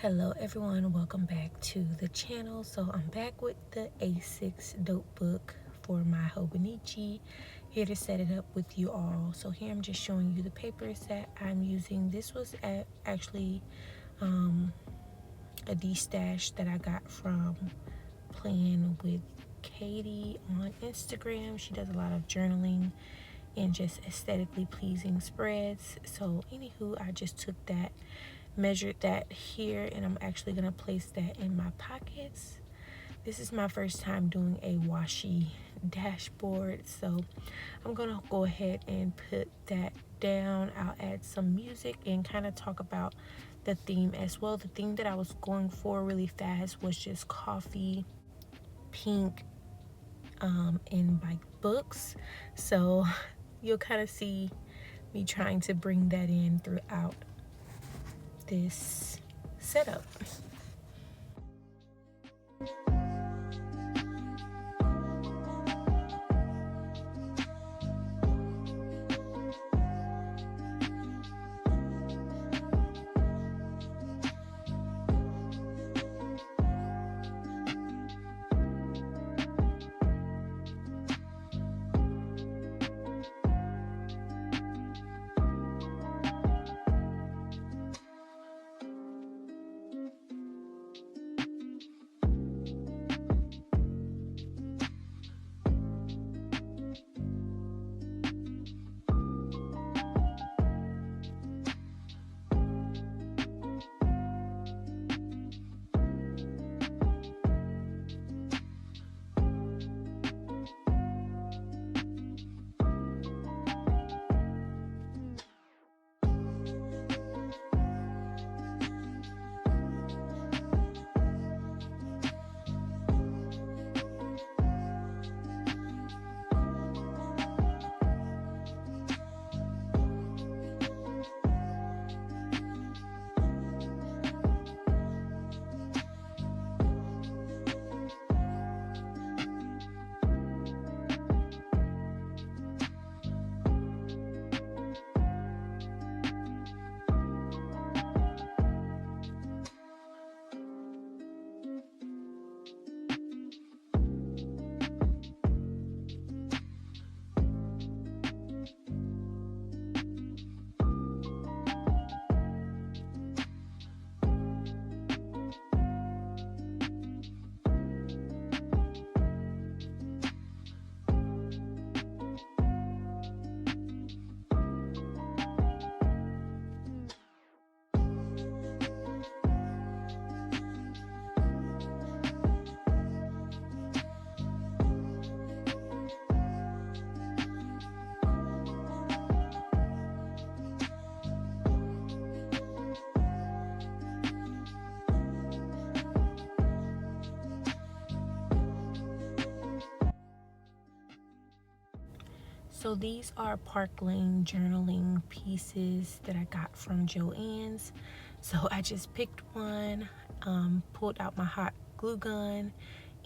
Hello everyone, welcome back to the channel. So I'm back with the A6 notebook for my Hobonichi, here to set it up with you all. So here I'm just showing you the papers that I'm using. This was actually a D-stash that I got from playing with Katie on Instagram. She does a lot of journaling and just aesthetically pleasing spreads. So anywho, I just took that, measured that here, and I'm actually gonna place that in my pockets. This is my first time doing a washi dashboard, so I'm gonna go ahead and put that down. I'll add some music and kind of talk about the theme as well. The theme that I was going for really fast was just coffee, pink, and like books. So you'll kind of see me trying to bring that in throughout this setup. So these are Park Lane journaling pieces that I got from Joann's. So I just picked one, pulled out my hot glue gun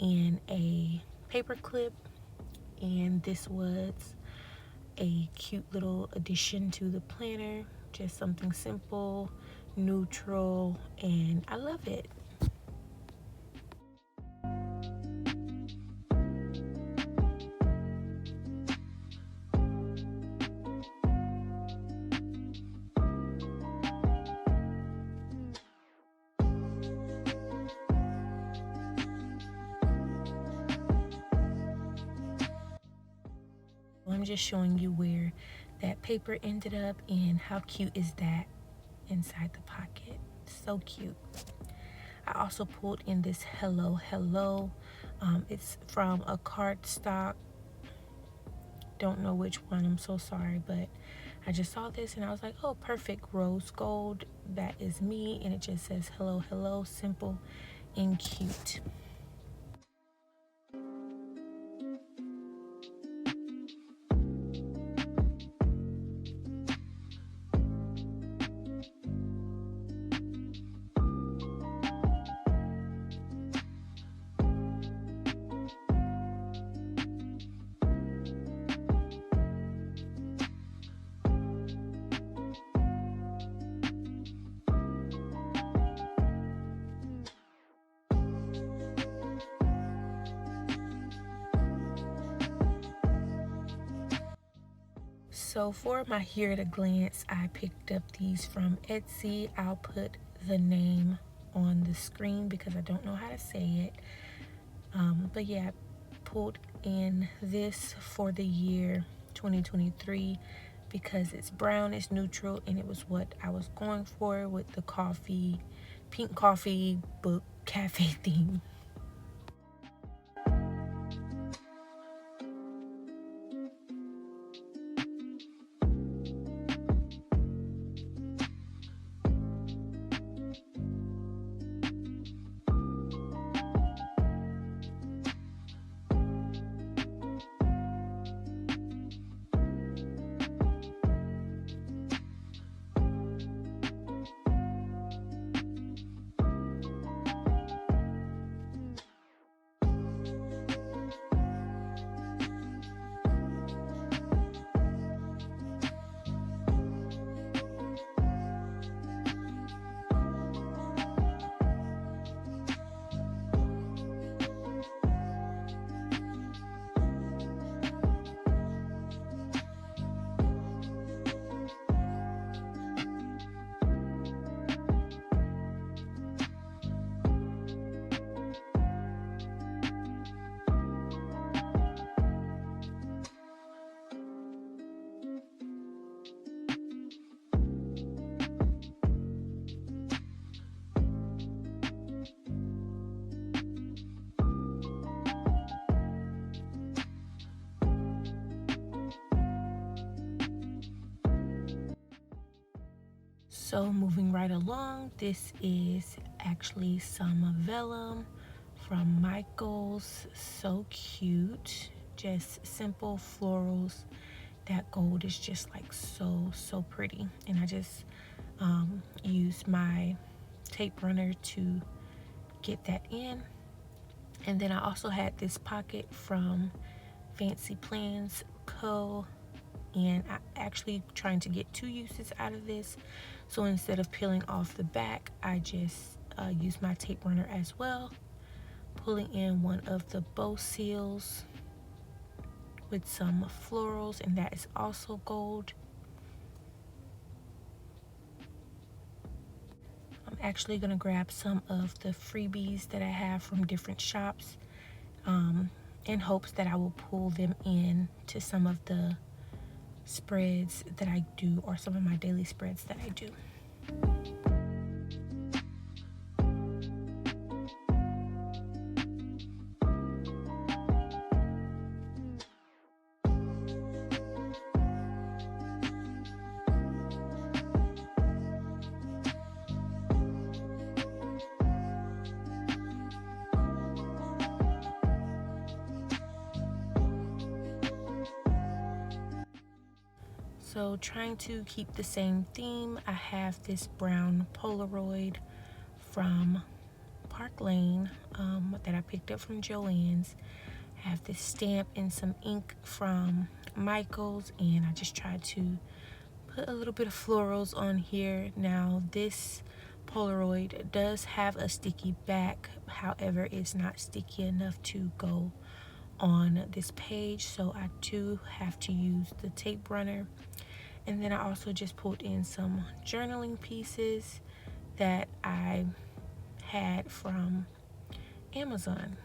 and a paper clip, and this was a cute little addition to the planner. Just something simple, neutral, and I love it. I'm just showing you where that paper ended up and how cute is that inside the pocket. So cute. I also pulled in this hello hello. It's from a Cardstock. Don't know which one, I'm so sorry, but I just saw this and I was like, oh, perfect, rose gold. That is me, and it just says hello hello, simple and cute. So for my here at a glance, I picked up these from Etsy. I'll put the name on the screen because I don't know how to say it. But yeah, I pulled in this for the year 2023 because it's brown, it's neutral, and it was what I was going for with the coffee, pink coffee book cafe theme. So moving right along, this is actually some vellum from Michaels. So cute, just simple florals. That gold is just like so pretty, and I just used my tape runner to get that in. And then I also had this pocket from Fancy Plans Co. And I'm actually trying to get 2 uses out of this. So instead of peeling off the back, I just use my tape runner as well, pulling in one of the bow seals with some florals, and that is also gold. I'm actually gonna grab some of the freebies that I have from different shops in hopes that I will pull them in to some of the spreads that I do, or some of my daily spreads that I do. So trying to keep the same theme, I have this brown Polaroid from Park Lane that I picked up from Joann's. I have this stamp and some ink from Michaels, and I just tried to put a little bit of florals on here. Now this Polaroid does have a sticky back, however it's not sticky enough to go on this page, so I do have to use the tape runner. And then I also just pulled in some journaling pieces that I had from Amazon.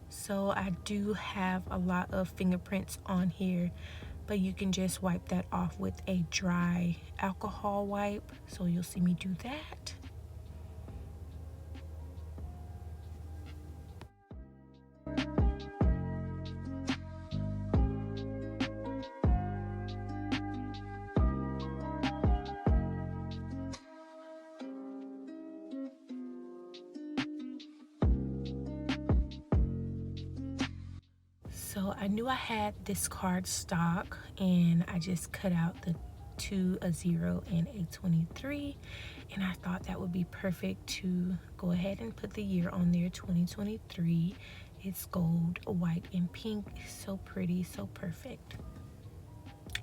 So I do have a lot of fingerprints on here, but you can just wipe that off with a dry alcohol wipe. So you'll see me do that. So I knew I had this cardstock, and I just cut out the 2, a 0, and a 23, and I thought that would be perfect to go ahead and put the year on there, 2023. It's gold, white, and pink. It's so pretty, so perfect.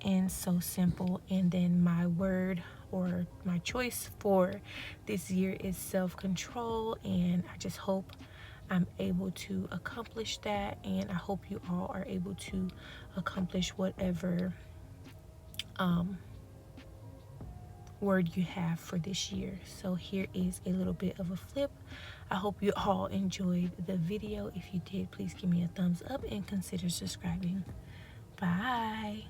and so simple. And then my word or my choice for this year is self-control, and I just hope I'm able to accomplish that, and I hope you all are able to accomplish whatever word you have for this year. So here is a little bit of a flip. I hope you all enjoyed the video. If you did, please give me a thumbs up and consider subscribing. Bye.